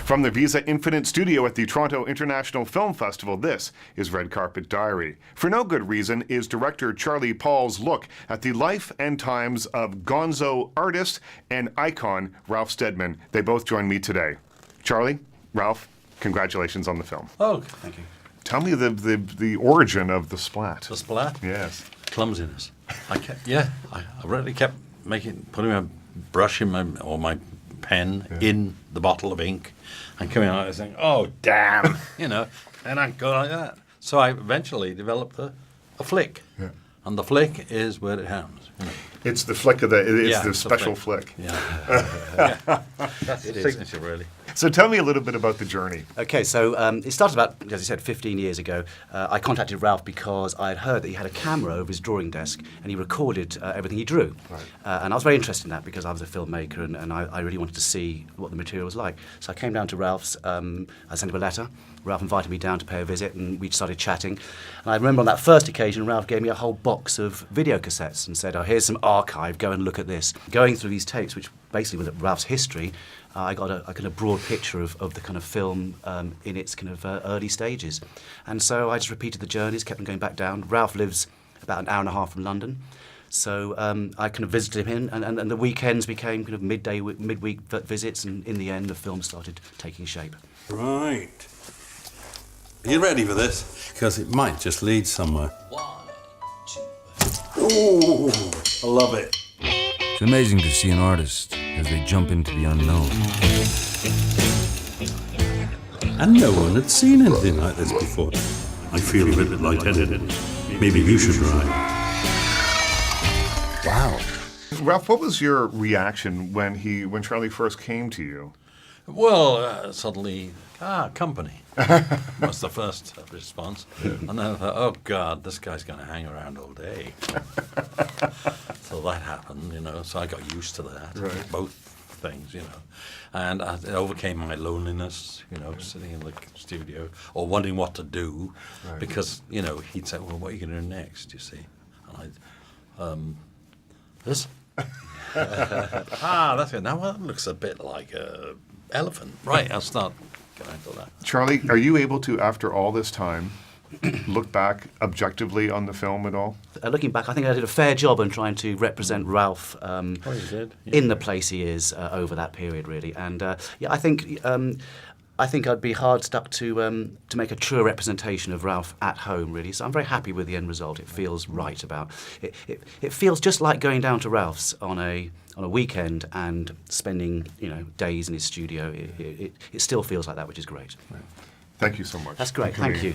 From the Visa Infinite studio at the Toronto International Film Festival, this is Red Carpet Diary. For no good reason is director Charlie Paul's look at the life and times of gonzo artist and icon Ralph Steadman. They both join me today. Charlie, Ralph, congratulations on the film. Oh, thank you. Tell me the origin of the splat. The splat? Yes. Clumsiness. I really kept putting my brush in my pen in the bottle of ink and coming out and saying, "Oh, damn," and I'd go like that. So I eventually developed a flick, and the flick is where it happens. It's the flick of the special flick. Yeah, that's the signature, really. So tell me a little bit about the journey. Okay, so it started about, as you said, 15 years ago. I contacted Ralph because I had heard that he had a camera over his drawing desk and he recorded everything he drew. Right. And I was very interested in that because I was a filmmaker and I really wanted to see what the material was like. So I came down to Ralph's, I sent him a letter. Ralph invited me down to pay a visit and we started chatting. And I remember on that first occasion, Ralph gave me a whole box of video cassettes and said, "Oh, here's some archive, go and look at this." Going through these tapes, which basically was Ralph's history, I got a kind of broad picture of the kind of film in its kind of early stages. And so I just repeated the journeys, kept on going back down. Ralph lives about an hour and a half from London. So I kind of visited him, and the weekends became kind of midweek visits, and in the end, the film started taking shape. Right. Are you ready for this? Because it might just lead somewhere. 1, 2. Ooh, I love it. It's amazing to see an artist as they jump into the unknown. And no one had seen anything like this before. I feel a bit lightheaded. Maybe you should ride. Wow. Ralph, what was your reaction when Charlie first came to you? Well, suddenly, company was the first response. And then I thought, oh, God, this guy's going to hang around all day. So that happened, so I got used to that, both things, And it overcame my loneliness, sitting in the studio or wondering what to do because, he'd say, well, what are you going to do next, you see? And I'd, this? That's it. Now that looks a bit like a elephant. Right, I'll start going into that. Charlie, are you able to, after all this time, look back objectively on the film at all? Looking back, I think I did a fair job in trying to represent Ralph You did. Yeah. in the place he is over that period, really. And I think I'd be hard stuck to make a truer representation of Ralph at home, really. So I'm very happy with the end result. It feels right about it. It feels just like going down to Ralph's on a weekend and spending days in his studio. It still feels like that, which is great. Thank you so much. That's great. Thank you.